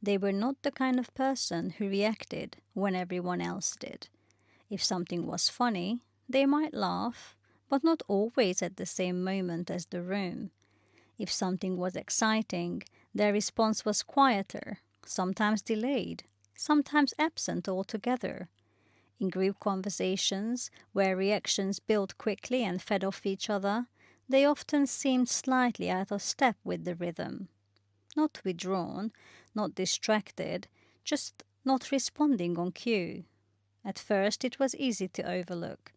They were not the kind of person who reacted when everyone else did. If something was funny, they might laugh, but not always at the same moment as the room. If something was exciting, their response was quieter, sometimes delayed, sometimes absent altogether. In group conversations, where reactions built quickly and fed off each other, they often seemed slightly out of step with the rhythm. Not withdrawn, not distracted, just not responding on cue. At first, it was easy to overlook.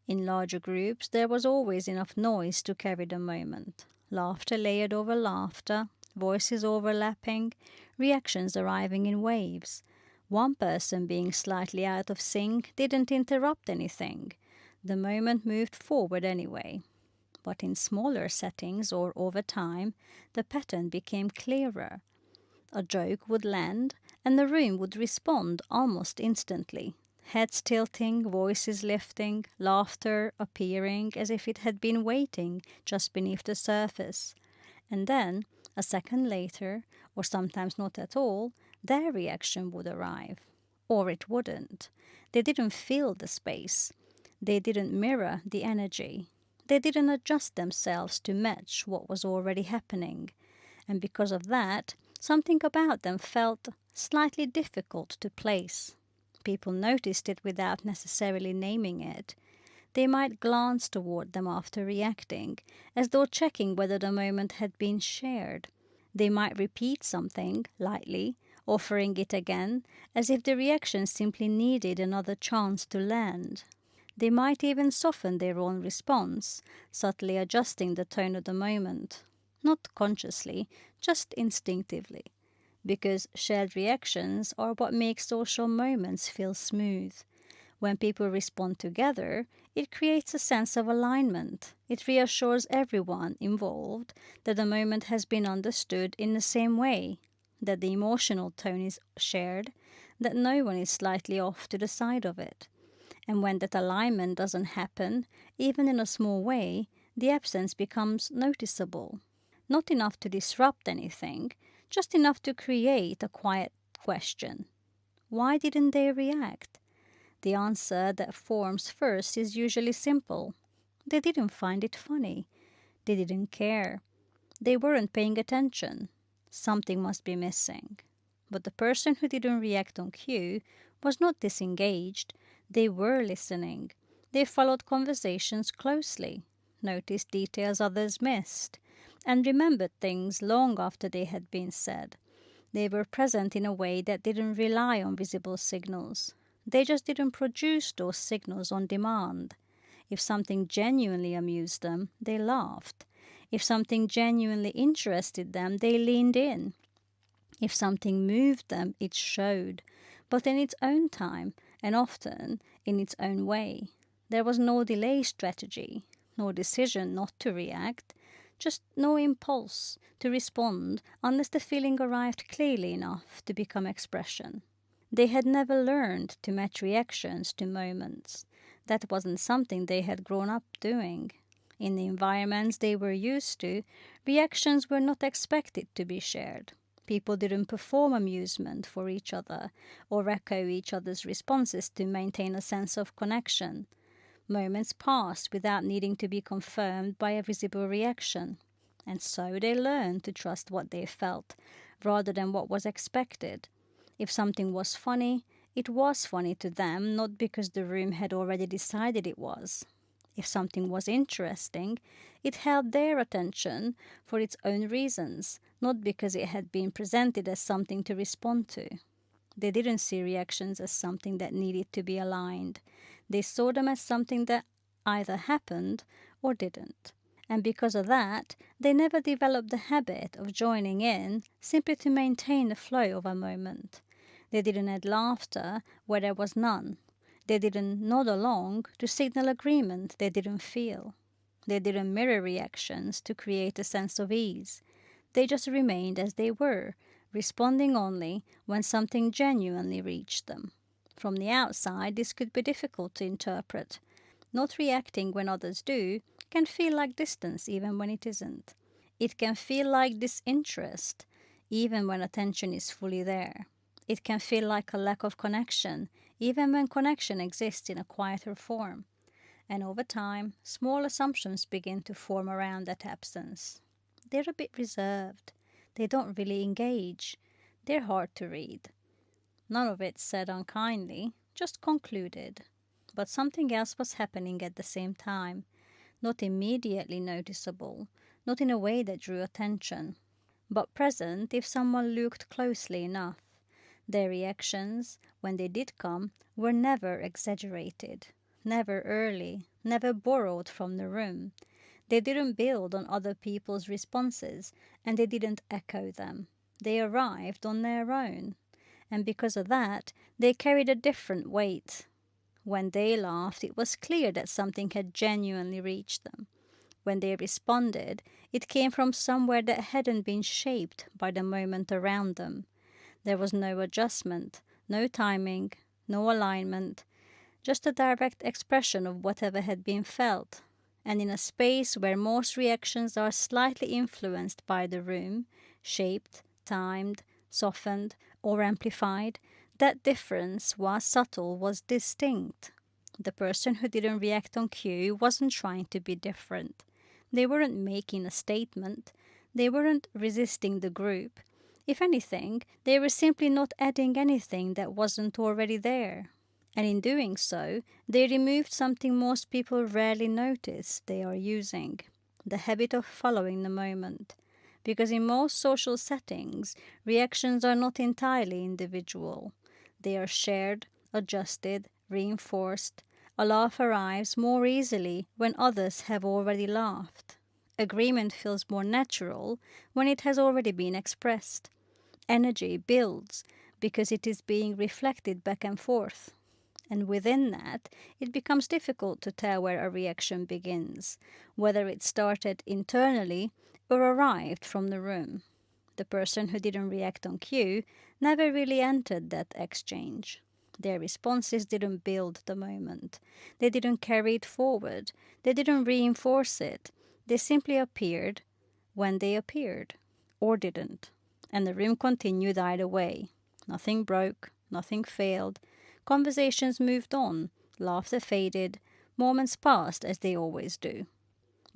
In larger groups, there was always enough noise to carry the moment. Laughter layered over laughter, voices overlapping, reactions arriving in waves. One person being slightly out of sync didn't interrupt anything. The moment moved forward anyway. But in smaller settings or over time, the pattern became clearer. A joke would land, and the room would respond almost instantly. Heads tilting, voices lifting, laughter appearing as if it had been waiting just beneath the surface. And then, a second later, or sometimes not at all, their reaction would arrive. Or it wouldn't. They didn't fill the space. They didn't mirror the energy. They didn't adjust themselves to match what was already happening. And because of that, something about them felt slightly difficult to place. People noticed it without necessarily naming it. They might glance toward them after reacting, as though checking whether the moment had been shared. They might repeat something, lightly, offering it again, as if the reaction simply needed another chance to land. They might even soften their own response, subtly adjusting the tone of the moment. Not consciously, just instinctively. Because shared reactions are what make social moments feel smooth. When people respond together, it creates a sense of alignment. It reassures everyone involved that the moment has been understood in the same way, that the emotional tone is shared, that no one is slightly off to the side of it. And when that alignment doesn't happen, even in a small way, the absence becomes noticeable. Not enough to disrupt anything, just enough to create a quiet question. Why didn't they react? The answer that forms first is usually simple. They didn't find it funny. They didn't care. They weren't paying attention. Something must be missing. But the person who didn't react on cue was not disengaged. They were listening. They followed conversations closely, noticed details others missed, and remembered things long after they had been said. They were present in a way that didn't rely on visible signals. They just didn't produce those signals on demand. If something genuinely amused them, they laughed. If something genuinely interested them, they leaned in. If something moved them, it showed, but in its own time and often in its own way. There was no delay strategy, no decision not to react, just no impulse to respond unless the feeling arrived clearly enough to become expression. They had never learned to match reactions to moments. That wasn't something they had grown up doing. In the environments they were used to, reactions were not expected to be shared. People didn't perform amusement for each other or echo each other's responses to maintain a sense of connection. Moments passed without needing to be confirmed by a visible reaction. And so they learned to trust what they felt rather than what was expected. If something was funny, it was funny to them, not because the room had already decided it was. If something was interesting, it held their attention for its own reasons, not because it had been presented as something to respond to. They didn't see reactions as something that needed to be aligned. They saw them as something that either happened or didn't. And because of that, they never developed the habit of joining in simply to maintain the flow of a moment. They didn't add laughter where there was none. They didn't nod along to signal agreement they didn't feel. They didn't mirror reactions to create a sense of ease. They just remained as they were, responding only when something genuinely reached them. From the outside, this could be difficult to interpret. Not reacting when others do can feel like distance even when it isn't. It can feel like disinterest, even when attention is fully there. It can feel like a lack of connection, even when connection exists in a quieter form. And over time, small assumptions begin to form around that absence. They're a bit reserved. They don't really engage. They're hard to read. None of it said unkindly, just concluded. But something else was happening at the same time, not immediately noticeable, not in a way that drew attention, but present if someone looked closely enough. Their reactions, when they did come, were never exaggerated, never early, never borrowed from the room. They didn't build on other people's responses, and they didn't echo them. They arrived on their own. And because of that, they carried a different weight. When they laughed, it was clear that something had genuinely reached them. When they responded, it came from somewhere that hadn't been shaped by the moment around them. There was no adjustment, no timing, no alignment, just a direct expression of whatever had been felt. And in a space where most reactions are slightly influenced by the room, shaped, timed, softened, or amplified, that difference, while subtle, was distinct. The person who didn't react on cue wasn't trying to be different. They weren't making a statement. They weren't resisting the group. If anything, they were simply not adding anything that wasn't already there. And in doing so, they removed something most people rarely notice they are using: the habit of following the moment. Because in most social settings, reactions are not entirely individual. They are shared, adjusted, reinforced. A laugh arrives more easily when others have already laughed. Agreement feels more natural when it has already been expressed. Energy builds because it is being reflected back and forth. And within that, it becomes difficult to tell where a reaction begins, whether it started internally or arrived from the room. The person who didn't react on cue never really entered that exchange. Their responses didn't build the moment. They didn't carry it forward. They didn't reinforce it. They simply appeared when they appeared, or didn't. And the room continued either way. Nothing broke, nothing failed. Conversations moved on, laughter faded, moments passed as they always do.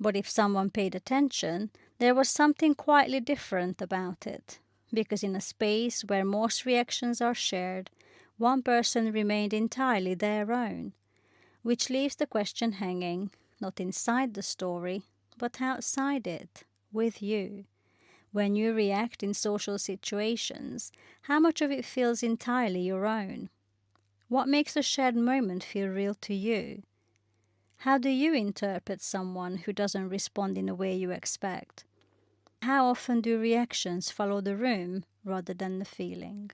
But if someone paid attention, there was something quietly different about it, because in a space where most reactions are shared, one person remained entirely their own, which leaves the question hanging, not inside the story, but outside it, with you. When you react in social situations, how much of it feels entirely your own? What makes a shared moment feel real to you? How do you interpret someone who doesn't respond in a way you expect? How often do reactions follow the room rather than the feeling?